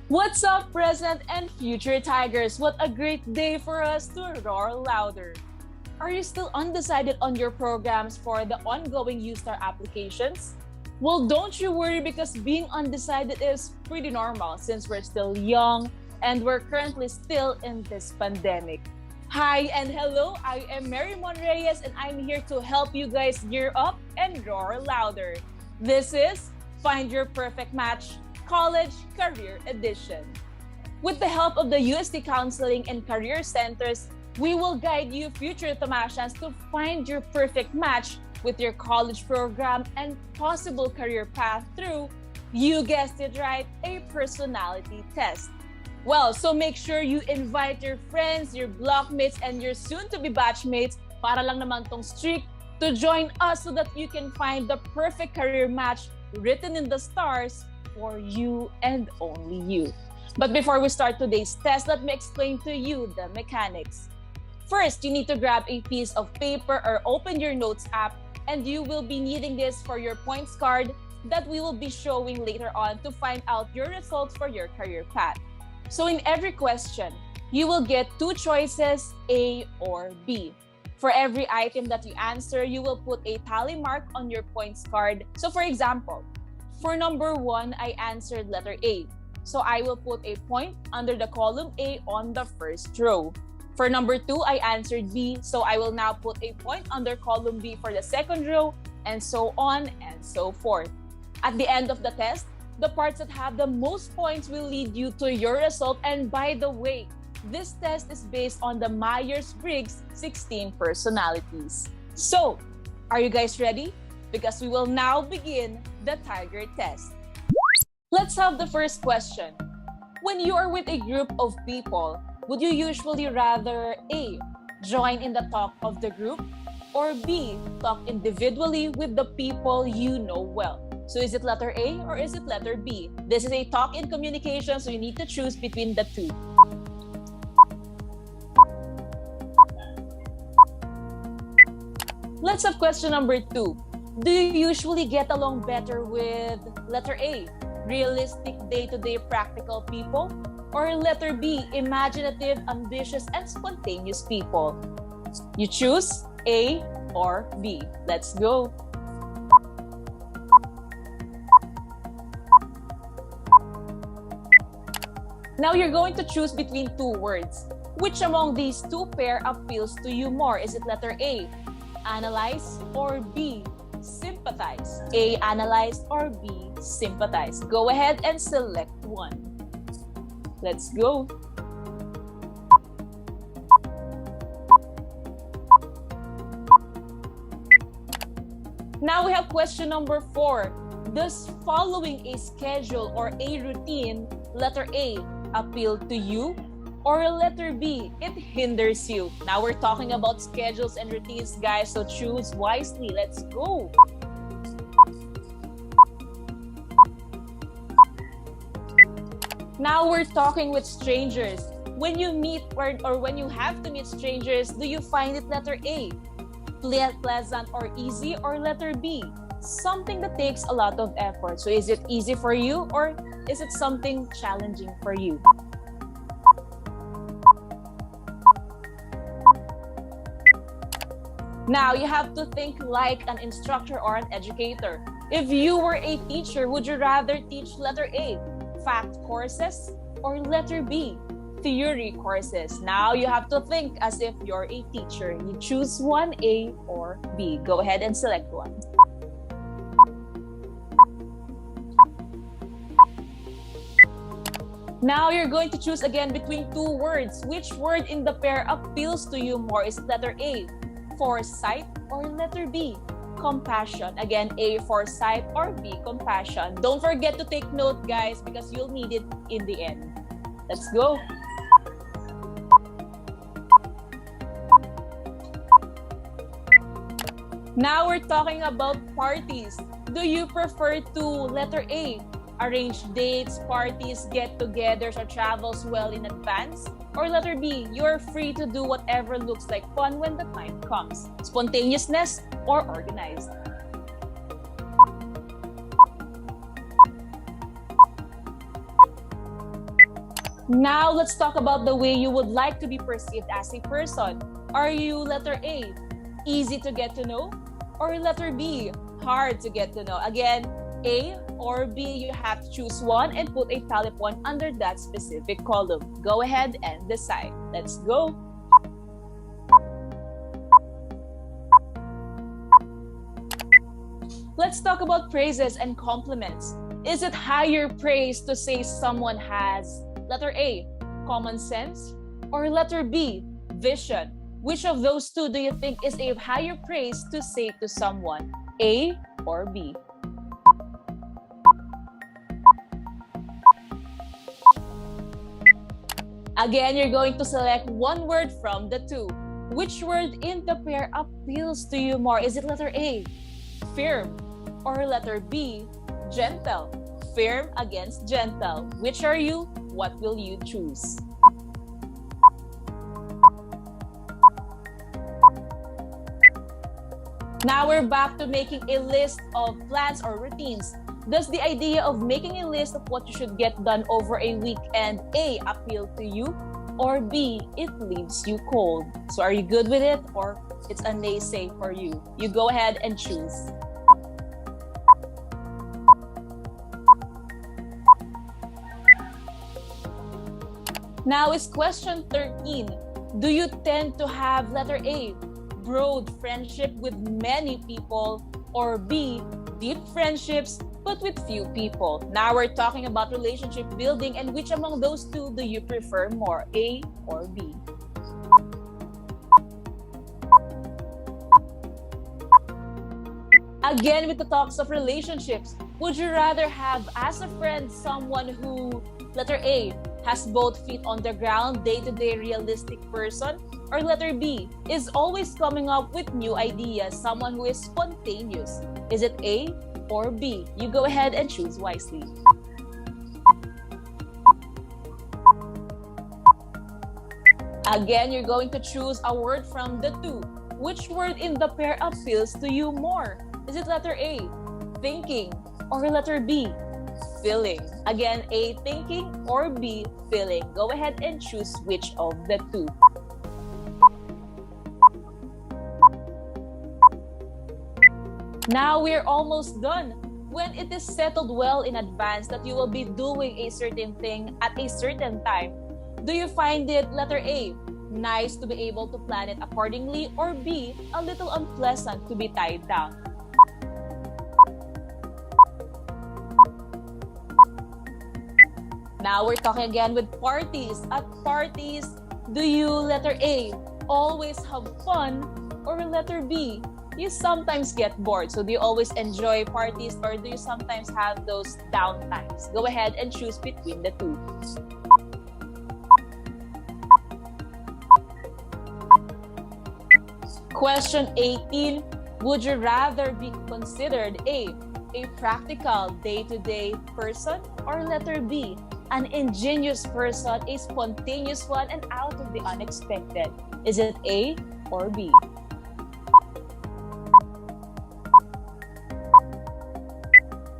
What's up, present and future Tigers? What a great day for us to roar louder. Are you still undecided on your programs for the ongoing USTAR applications? Well, don't you worry because being undecided is pretty normal since we're still young and we're currently still in this pandemic. Hi and hello, I am Mary Monreyes and I'm here to help you guys gear up and roar louder. This is Find Your Perfect Match College Career Edition. With the help of the UST Counseling and Career Centers, we will guide you future Tamashans to find your perfect match with your college program and possible career path through, you guessed it right, a personality test. Well, so make sure you invite your friends, your blockmates, and your soon-to-be batchmates para lang naman tong streak to join us so that you can find the perfect career match written in the stars for you and only you. But before we start today's test, let me explain to you the mechanics. First, you need to grab a piece of paper or open your notes app, and you will be needing this for your points card that we will be showing later on to find out your results for your career path. So in every question, you will get two choices, A or B. For every item that you answer, you will put a tally mark on your points card. So for example, for number 1, I answered letter A. So I will put a point under the column A on the first row. For number 2, I answered B. So I will now put a point under column B for the second row, and so on and so forth. At the end of the test, the parts that have the most points will lead you to your result. And by the way, this test is based on the Myers-Briggs 16 personalities. So, are you guys ready? Because we will now begin the Tiger test. Let's have the first question. When you are with a group of people, would you usually rather A, join in the talk of the group, or B, talk individually with the people you know well? So is it letter A or is it letter B? This is a talk in communication, so you need to choose between the two. Let's have question number 2. Do you usually get along better with letter A, realistic day-to-day practical people, or letter B, imaginative, ambitious, and spontaneous people? You choose A or B. Let's go. Now you're going to choose between two words. Which among these two pair appeals to you more? Is it letter A, analyze, or B, sympathize? A, analyze, or B, sympathize? Go ahead and select one. Let's go. Now we have question number 4. Does following a schedule or a routine, letter A, appeal to you, or letter B, it hinders you? Now we're talking about schedules and routines, guys, so choose wisely. Let's go. Now we're talking with strangers. When you meet or when you have to meet strangers, do you find it letter A, pleasant or easy, or letter B, something that takes a lot of effort? So is it easy for you or is it something challenging for you? Now you have to think like an instructor or an educator. If you were a teacher, would you rather teach letter A, fact courses, or letter B, theory courses? Now you have to think as if you're a teacher. You choose one, A or B. Go ahead and select one. Now you're going to choose again between two words. Which word in the pair appeals to you more? Is it letter A, foresight, or letter B, compassion? Again, A, foresight, or B, compassion. Don't forget to take note, guys, because you'll need it in the end. Let's go. Now we're talking about parties. Do you prefer to, letter A, arrange dates, parties, get-togethers, or travels well in advance? Or letter B, you're free to do whatever looks like fun when the time comes? Spontaneousness or organized? Now, let's talk about the way you would like to be perceived as a person. Are you letter A, easy to get to know? Or letter B, hard to get to know? Again, A or B, you have to choose one and put a tally point under that specific column. Go ahead and decide. Let's go. Let's talk about praises and compliments. Is it higher praise to say someone has letter A, common sense, or letter B, vision? Which of those two do you think is a higher praise to say to someone, A or B? Again, you're going to select one word from the two. Which word in the pair appeals to you more? Is it letter A, firm, or letter B, gentle? Firm against gentle. Which are you? What will you choose? Now we're back to making a list of plans or routines. Does the idea of making a list of what you should get done over a weekend A appeal to you, or B, it leaves you cold? So are you good with it, or it's a naysay for you? You go ahead and choose. Now is question 13. Do you tend to have letter A, broad friendship with many people, or B, deep friendships but with few people? Now we're talking about relationship building, and which among those two do you prefer more, A or B? Again, with the talks of relationships, would you rather have as a friend someone who, letter A, has both feet on the ground, day-to-day realistic person, or letter B, is always coming up with new ideas, someone who is spontaneous? Is it A or B? You go ahead and choose wisely. Again, you're going to choose a word from the two. Which word in the pair appeals to you more? Is it letter A, thinking, or letter B, feeling? Again, A, thinking, or B, feeling. Go ahead and choose which of the two. Now we're almost done. When it is settled well in advance that you will be doing a certain thing at a certain time, do you find it, letter A, nice to be able to plan it accordingly, or B, a little unpleasant to be tied down? Now we're talking again with parties. At parties, do you, letter A, always have fun, or letter B, you sometimes get bored? So do you always enjoy parties, or do you sometimes have those down times? Go ahead and choose between the two. Question 18. Would you rather be considered A practical day-to-day person, or letter B, an ingenious person, a spontaneous one, and out of the unexpected? Is it A or B?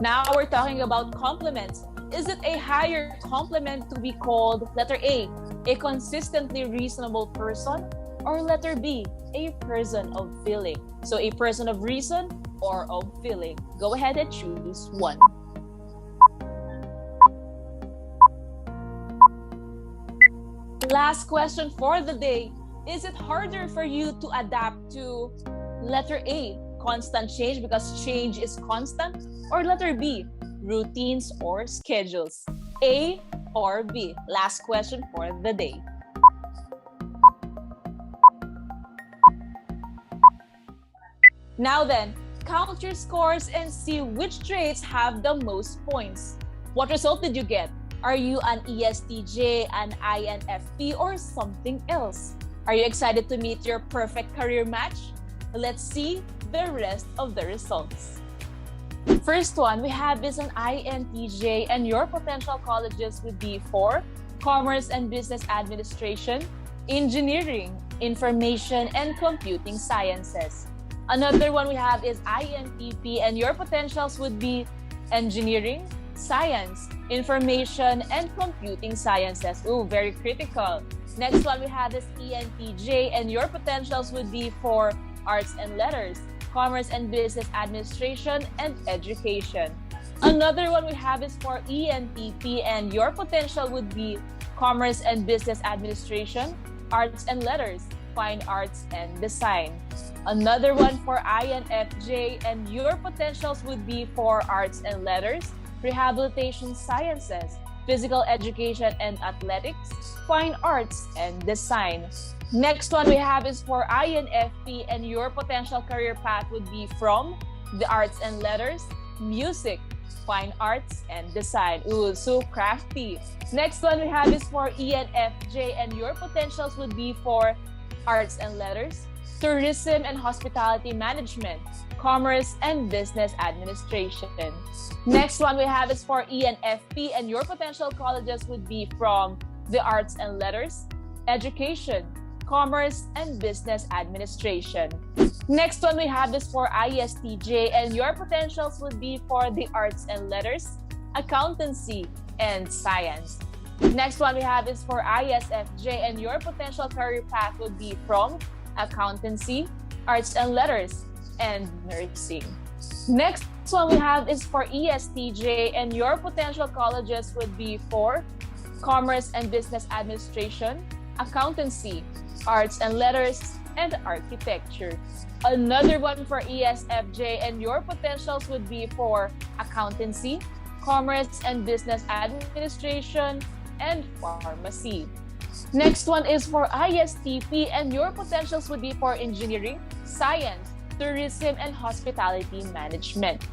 Now we're talking about compliments. Is it a higher compliment to be called, letter A, a consistently reasonable person, or letter B, a person of feeling? So a person of reason or of feeling. Go ahead and choose one. Last question for the day. Is it harder for you to adapt to, letter A, constant change because change is constant, or letter B, routines or schedules? A or B? Last question for the day. Now then, count your scores and see which traits have the most points. What result did you get? Are you an ESTJ, an INFP, or something else? Are you excited to meet your perfect career match? Let's see the rest of the results. First one we have is an INTJ, and your potential colleges would be for Commerce and Business Administration, Engineering, Information and Computing Sciences. Another one we have is INTP, and your potentials would be Engineering, science, information, and computing sciences. Ooh, very critical. Next one we have is ENTJ, and your potentials would be for arts and letters, commerce and business administration, and education. Another one we have is for ENTP, and your potential would be commerce and business administration, arts and letters, fine arts and design. Another one for INFJ, and your potentials would be for arts and letters, rehabilitation sciences, physical education and athletics, fine arts and design. Next one we have is for INFP, and your potential career path would be from the arts and letters, music, fine arts, and design. Ooh, so crafty. Next one we have is for ENFJ, and your potentials would be for arts and letters, tourism and hospitality management, commerce and business administration. Next one we have is for ENFP, and your potential colleges would be from the arts and letters, education, commerce, and business administration. Next one we have is for ISTJ, and your potentials would be for the arts and letters, accountancy, and science. Next one we have is for ISFJ, and your potential career path would be from accountancy, arts and letters, and nursing. Next one we have is for ESTJ, and your potential colleges would be for commerce and business administration, accountancy, arts and letters, and architecture. Another one for ESFJ, and your potentials would be for accountancy, commerce and business administration, and pharmacy. Next one is for ISTP, and your potentials would be for engineering, science, tourism, and hospitality management.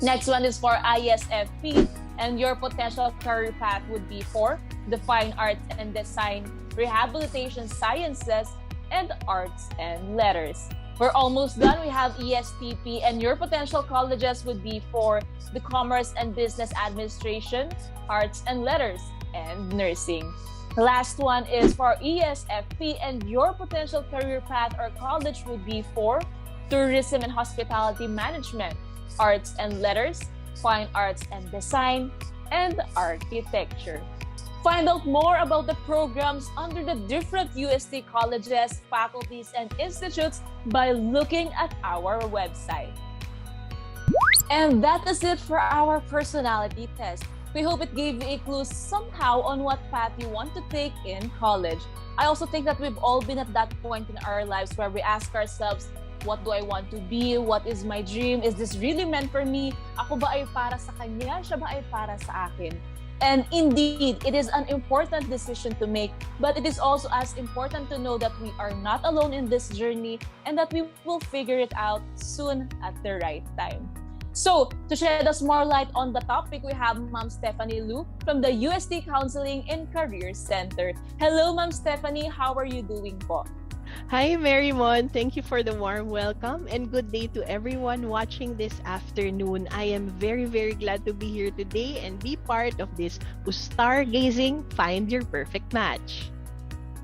Next one is for ISFP, and your potential career path would be for the fine arts and design, rehabilitation sciences, and arts and letters. We're almost done. We have ESTP, and your potential colleges would be for the commerce and business administration, arts and letters, and nursing. The last one is for ESFP, and your potential career path or college would be for tourism and hospitality management, arts and letters, fine arts and design, and architecture. Find out more about the programs under the different UST colleges, faculties, and institutes by looking at our website. And that is it for our personality test. We hope it gave you a clue somehow on what path you want to take in college. I also think that we've all been at that point in our lives where we ask ourselves, what do I want to be? What is my dream? Is this really meant for me? Ako ba ay para sa kanya? Siya ba ay para sa akin? And indeed, it is an important decision to make, but it is also as important to know that we are not alone in this journey and that we will figure it out soon at the right time. So, to shed us more light on the topic, we have Ma'am Stephanie Lu from the UST Counseling and Career Center. Hello, Ma'am Stephanie. How are you doing po? Hi, Marymon. Thank you for the warm welcome and good day to everyone watching this afternoon. I am very, very glad to be here today and be part of this USTARGazing Find Your Perfect Match.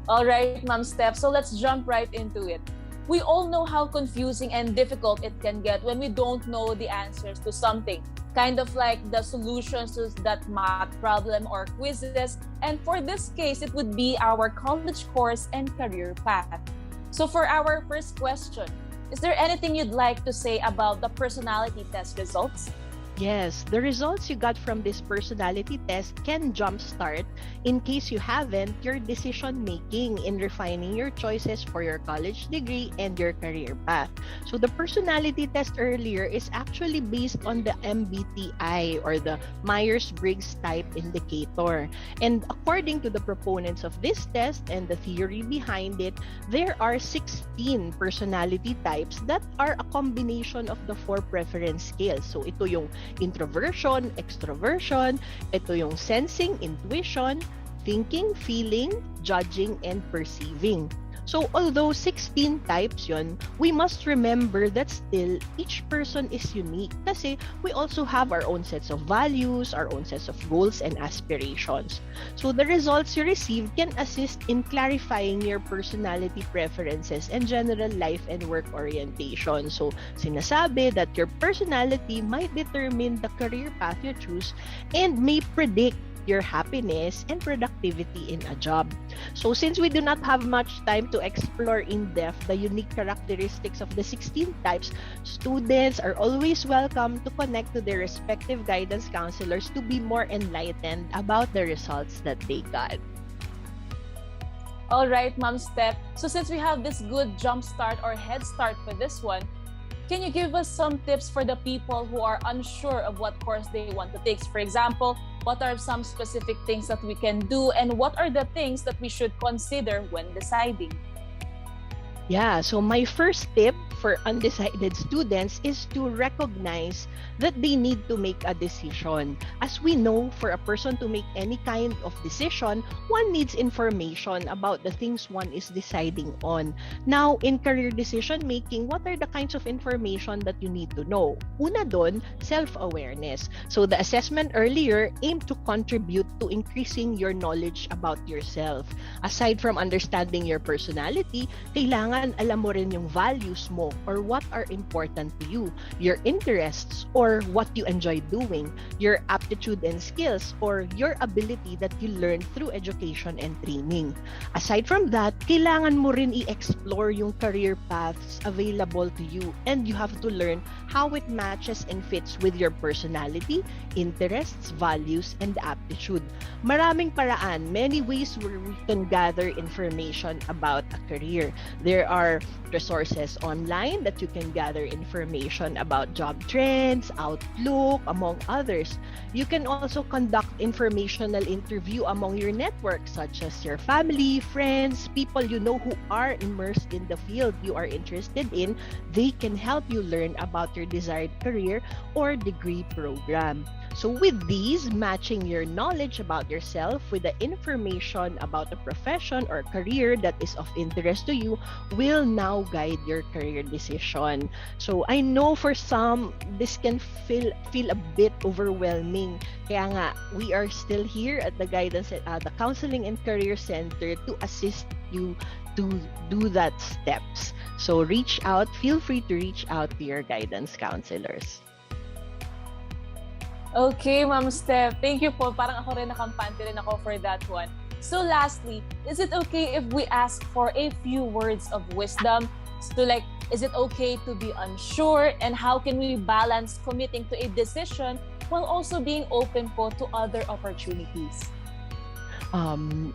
All right, Ma'am Steph. So let's jump right into it. We all know how confusing and difficult it can get when we don't know the answers to something. Kind of like the solutions to that math problem or quizzes. And for this case, it would be our college course and career path. So for our first question, is there anything you'd like to say about the personality test results? Yes, the results you got from this personality test can jumpstart, in case you haven't, your decision making in refining your choices for your college degree and your career path. So the personality test earlier is actually based on the MBTI or the Myers-Briggs Type Indicator. And according to the proponents of this test and the theory behind it, there are 16 personality types that are a combination of the 4 preference scales. So ito yung introversion, extroversion, ito yung sensing, intuition, thinking, feeling, judging, and perceiving. So although 16 types yon, we must remember that still each person is unique kasi we also have our own sets of values, our own sets of goals and aspirations. So the results you receive can assist in clarifying your personality preferences and general life and work orientation. So sinasabi that your personality might determine the career path you choose and may predict your happiness and productivity in a job. So since we do not have much time to explore in depth the unique characteristics of the 16 types, students are always welcome to connect to their respective guidance counselors to be more enlightened about the results that they got. All right, Ma'am Steph. So since we have this good jump start or head start for this one, can you give us some tips for the people who are unsure of what course they want to take? For example, what are some specific things that we can do and what are the things that we should consider when deciding? Yeah, so my first tip for undecided students is to recognize that they need to make a decision. As we know, for a person to make any kind of decision, one needs information about the things one is deciding on. Now, in career decision making, what are the kinds of information that you need to know? Una doon, self-awareness. So the assessment earlier aimed to contribute to increasing your knowledge about yourself. Aside from understanding your personality, kailangan alam mo rin yung values mo or what are important to you, your interests or what you enjoy doing, your aptitude and skills or your ability that you learn through education and training. Aside from that, kailangan mo rin i-explore yung career paths available to you and you have to learn how it matches and fits with your personality, interests, values, and aptitude. Maraming paraan, many ways where we can gather information about a career. There are resources online that you can gather information about job trends, outlook, among others. You can also conduct informational interview among your network, such as your family, friends, people you know who are immersed in the field you are interested in. They can help you learn about your desired career or degree program. So with these, matching your knowledge about yourself with the information about a profession or career that is of interest to you will now guide your career decision. So I know for some, this can feel a bit overwhelming. Kaya nga, we are still here at the the Counseling and Career Center to assist you to do that steps. So feel free to reach out to your guidance counselors. Okay, Ma'am Steph. Thank you po. Parang ako rin nakampante rin ako for that one. So lastly, is it okay if we ask for a few words of wisdom? So like, is it okay to be unsure? And how can we balance committing to a decision while also being open po to other opportunities?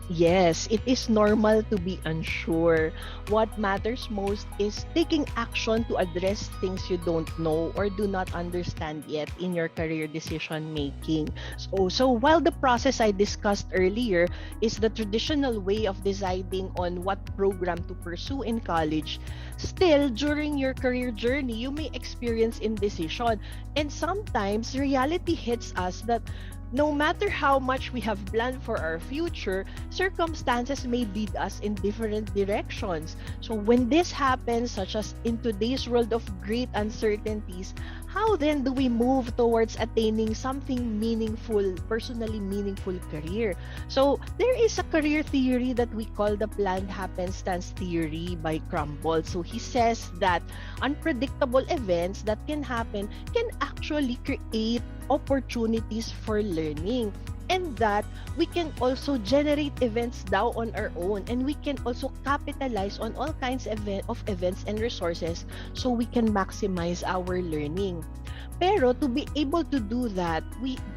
Yes, it is normal to be unsure. What matters most is taking action to address things you don't know or do not understand yet in your career decision making. So while the process I discussed earlier is the traditional way of deciding on what program to pursue in college, still during your career journey, you may experience indecision. And sometimes reality hits us that no matter how much we have planned for our future, circumstances may lead us in different directions. So when this happens, such as in today's world of great uncertainties, how then do we move towards attaining something meaningful, personally meaningful career? So there is a career theory that we call the planned happenstance theory by Crumble. So he says that unpredictable events that can happen can actually create opportunities for learning, and that we can also generate events daw on our own, and we can also capitalize on all kinds of events and resources so we can maximize our learning. Pero to be able to do that,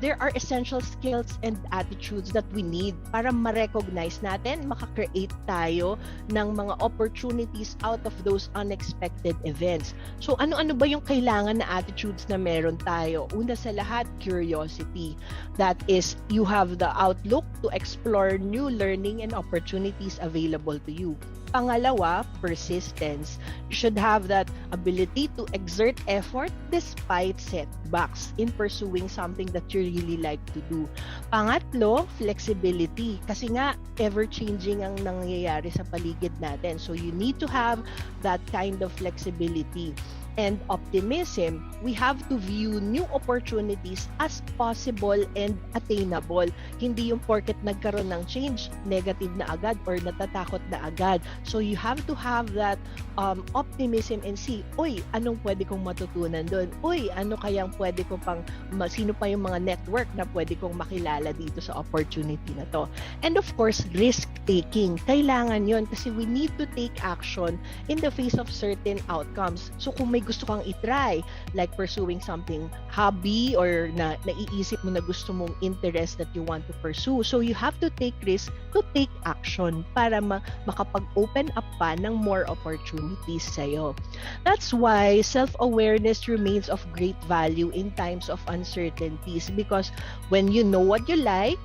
there are essential skills and attitudes that we need para ma-recognize natin, maka-create tayo ng mga opportunities out of those unexpected events. So ano-ano ba yung kailangan na attitudes na meron tayo? Una sa lahat, curiosity. That is, you You have the outlook to explore new learning and opportunities available to you. Pangalawa, persistence. You should have that ability to exert effort despite setbacks in pursuing something that you really like to do. Pangatlo, flexibility. Kasi nga, ever-changing ang nangyayari sa paligid natin. So you need to have that kind of flexibility. And optimism, we have to view new opportunities as possible and attainable. Hindi yung porket nagkaroon ng change, negative na agad or natatakot na agad. So you have to have that optimism and see, uy, anong pwede kong matutunan doon? Uy, ano kayang pwede ko pang, sino pa yung mga network na pwede kong makilala dito sa opportunity na to? And of course, risk-taking. Kailangan yon kasi we need to take action in the face of certain outcomes. So kung may gusto kang itry, like pursuing something hobby or naiisip mo na gusto mong interest that you want to pursue. So you have to take risk to take action para makapag-open up pa ng more opportunities sa'yo. That's why self-awareness remains of great value in times of uncertainties because when you know what you like,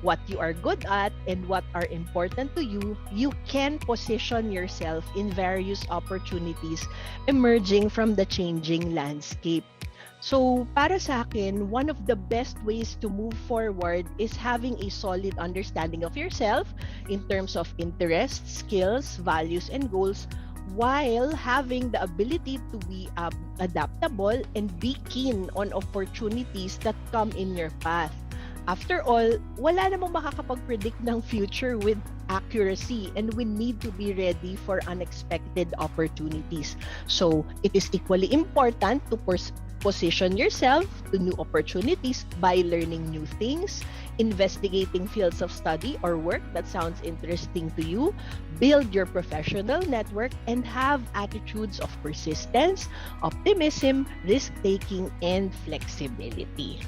what you are good at, and what are important to you, you can position yourself in various opportunities emerging from the changing landscape. So, para sa akin, one of the best ways to move forward is having a solid understanding of yourself in terms of interests, skills, values, and goals, while having the ability to be adaptable and be keen on opportunities that come in your path. After all, wala namang makakapag-predict ng future with accuracy and we need to be ready for unexpected opportunities. So, it is equally important to position yourself to new opportunities by learning new things, investigating fields of study or work that sounds interesting to you, build your professional network, and have attitudes of persistence, optimism, risk-taking, and flexibility.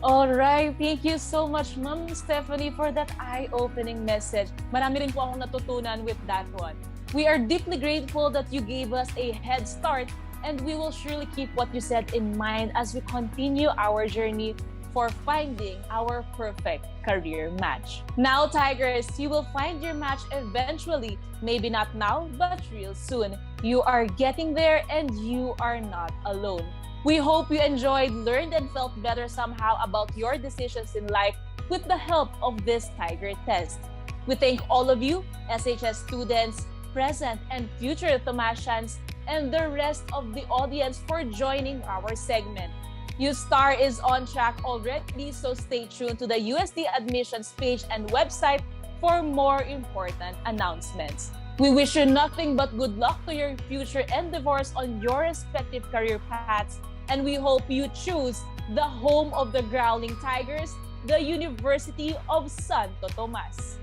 Alright, thank you so much, Ma'am Stephanie, for that eye-opening message. Marami rin po akong natutunan with that one. We are deeply grateful that you gave us a head start, and we will surely keep what you said in mind as we continue our journey for finding our perfect career match. Now, Tigers, you will find your match eventually. Maybe not now, but real soon. You are getting there, and you are not alone. We hope you enjoyed, learned, and felt better somehow about your decisions in life with the help of this Tiger test. We thank all of you, SHS students, present and future Tomasians, and the rest of the audience for joining our segment. USTAR is on track already, so stay tuned to the UST admissions page and website for more important announcements. We wish you nothing but good luck to your future endeavors on your respective career paths, and we hope you choose the home of the Growling Tigers, the University of Santo Tomas.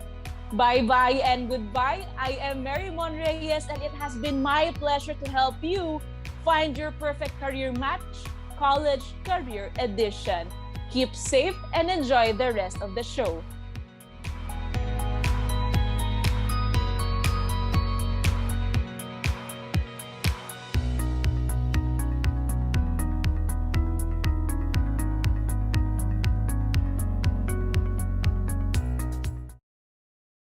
Bye-bye and goodbye. I am Mary Mon Reyes, and it has been my pleasure to help you find your perfect career match, College Career Edition. Keep safe and enjoy the rest of the show.